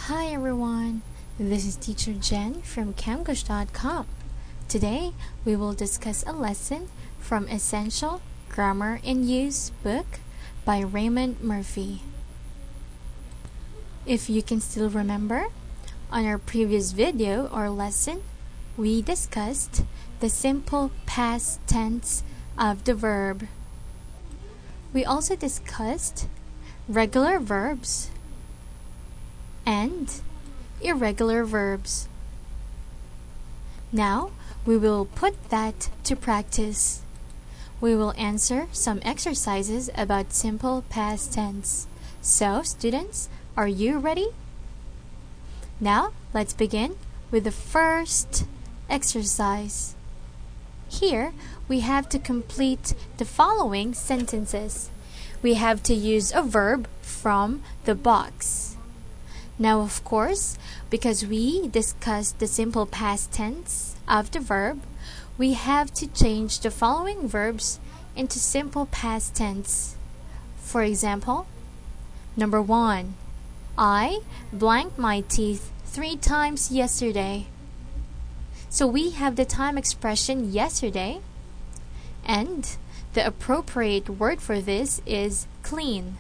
Hi everyone, this is Teacher Jen from camgush.com. Today we will discuss a lesson from Essential Grammar in Use book by Raymond Murphy. If you can still remember, on our previous video or lesson, we discussed the simple past tense of the verb. We also discussed regular verbs and irregular verbs. Now, we will put that to practice. We will answer some exercises about simple past tense. So, students, are you ready? Now, let's begin with the first exercise. Here, we have to complete the following sentences. We have to use a verb from the box. Now, of course, because we discussed the simple past tense of the verb, we have to change the following verbs into simple past tense. For example, number 1, I blanked my teeth 3 times yesterday. So we have the time expression yesterday, and the appropriate word for this is clean.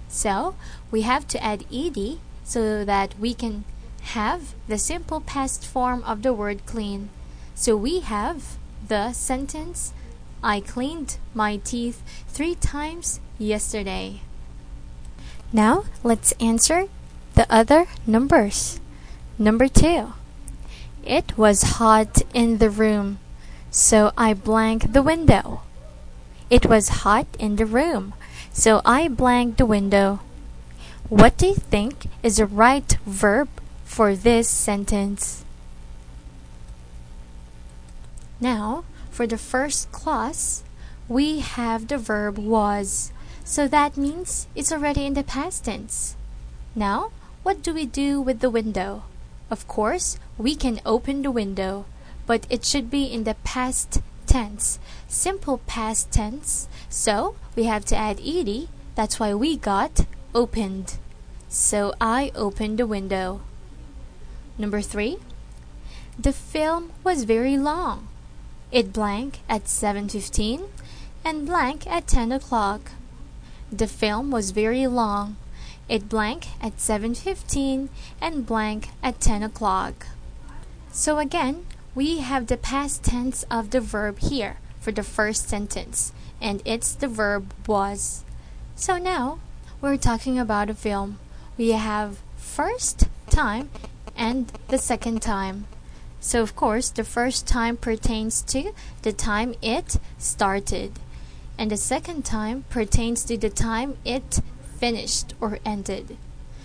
So we have to add ed so that we can have the simple past form of the word clean. So we have the sentence, I cleaned my teeth 3 times yesterday. Now let's answer the other numbers. Number 2, it was hot in the room, so I blanked the window. It was hot in the room, so I blanked the window. What do you think is the right verb for this sentence? Now, for the first clause, we have the verb was, so that means it's already in the past tense. Now, what do we do with the window? Of course, we can open the window, but it should be in the past tense, simple past tense. So, we have to add ed, that's why we got opened. So, I opened the window. Number 3, the film was very long. It blank at 7:15 and blank at 10 o'clock. The film was very long. It blank at 7:15 and blank at 10 o'clock. So again, we have the past tense of the verb here for the first sentence, and it's the verb was. So now, we're talking about a film. We have first time and the second time. So of course, the first time pertains to the time it started, and the second time pertains to the time it finished or ended.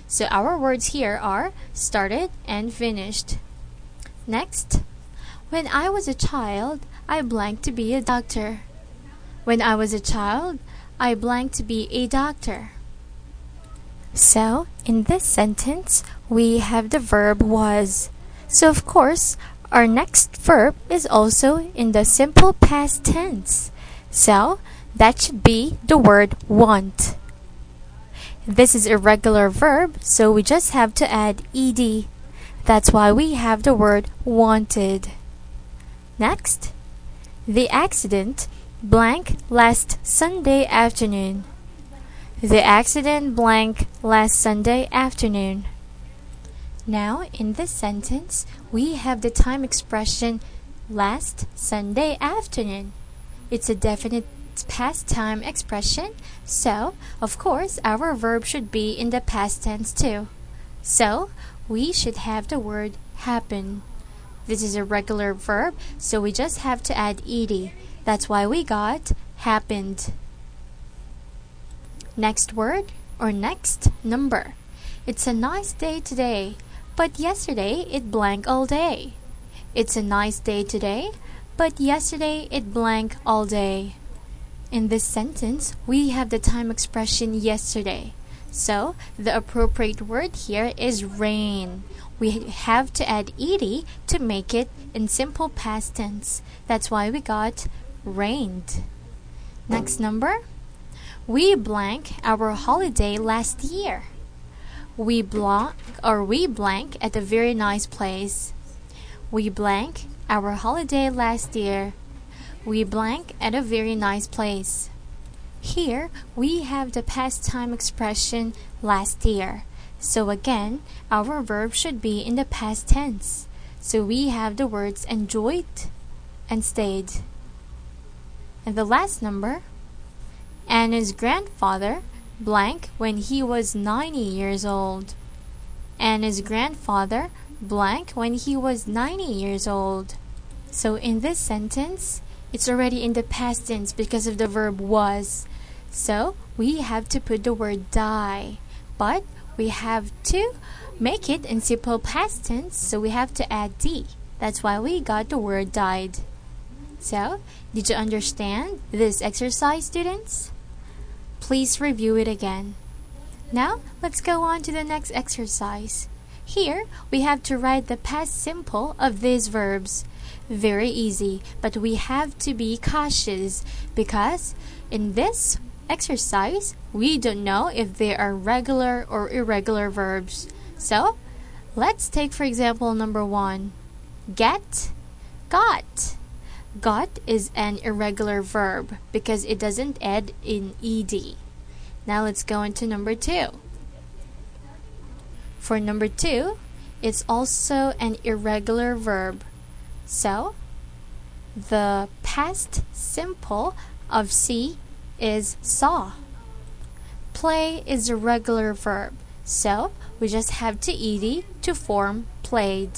So our words here are started and finished. Next, when I was a child, I blanked to be a doctor. When I was a child, I blanked to be a doctor. So, in this sentence, we have the verb was. So of course, our next verb is also in the simple past tense. So, that should be the word want. This is a regular verb, so we just have to add ed. That's why we have the word wanted. Next, the accident blank last Sunday afternoon. The accident blank last Sunday afternoon. Now, in this sentence, we have the time expression last Sunday afternoon. It's a definite past time expression, so, of course, our verb should be in the past tense too. So, we should have the word happen. This is a regular verb, so we just have to add ed. That's why we got happened. Next word or next number. It's a nice day today, but yesterday it blank all day. It's a nice day today, but yesterday it blank all day. In this sentence, we have the time expression yesterday. So, the appropriate word here is rain. We have to add ed to make it in simple past tense. That's why we got rained. Next number. We blank our holiday last year. We blank at a very nice place. We blank our holiday last year. We blank at a very nice place. Here we have the past time expression last year. So again, our verb should be in the past tense. So we have the words enjoyed and stayed. And the last number, Anna's grandfather blank when he was 90 years old. Anna's grandfather blank when he was 90 years old. So in this sentence, it's already in the past tense because of the verb was. So we have to put the word die. But we have to make it in simple past tense, so we have to add D. That's why we got the word died. So, did you understand this exercise, students? Please review it again. Now, let's go on to the next exercise. Here, we have to write the past simple of these verbs. Very easy, but we have to be cautious because in this exercise, we don't know if they are regular or irregular verbs. So, let's take for example number 1. Get, got. Got is an irregular verb because it doesn't end in ed. Now let's go into number 2. For number 2, it's also an irregular verb. So, the past simple of see is saw. Play is a regular verb, so we just have to ed to form played.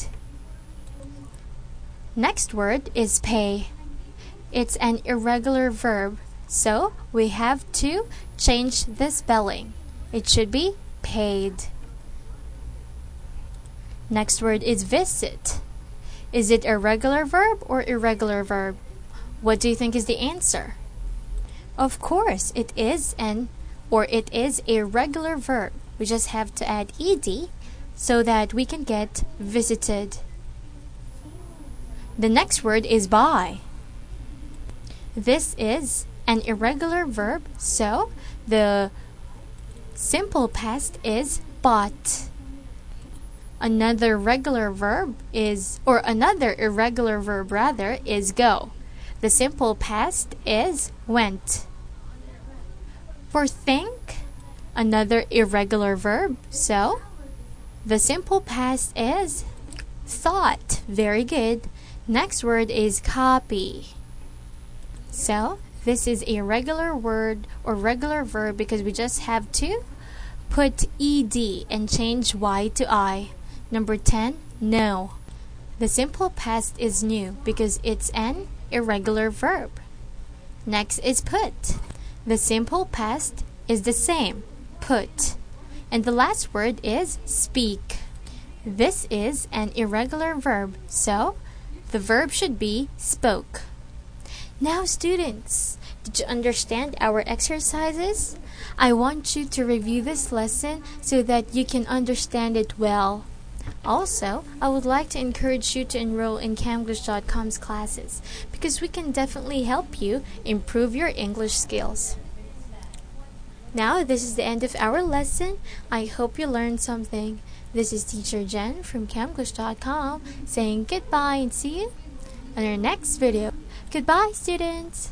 Next word is pay. It's an irregular verb, so we have to change the spelling. It should be paid. Next word is visit. Is it a regular verb or irregular verb? What do you think is the answer? Of course, it is a regular verb. We just have to add ed so that we can get visited. The next word is buy. This is an irregular verb, so the simple past is bought. Another irregular verb is go. The simple past is went. For think, another irregular verb, so the simple past is thought. Very good. Next word is copy. So this is a regular word or regular verb because we just have to put ed and change y to I. Number 10, know. The simple past is new because it's an irregular verb. Next is put. The simple past is the same, put. And the last word is speak. This is an irregular verb, so the verb should be spoke. Now students, did you understand our exercises? I want you to review this lesson so that you can understand it well. Also, I would like to encourage you to enroll in Camglish.com's classes because we can definitely help you improve your English skills. Now, this is the end of our lesson. I hope you learned something. This is Teacher Jen from Camglish.com saying goodbye and see you in our next video. Goodbye, students!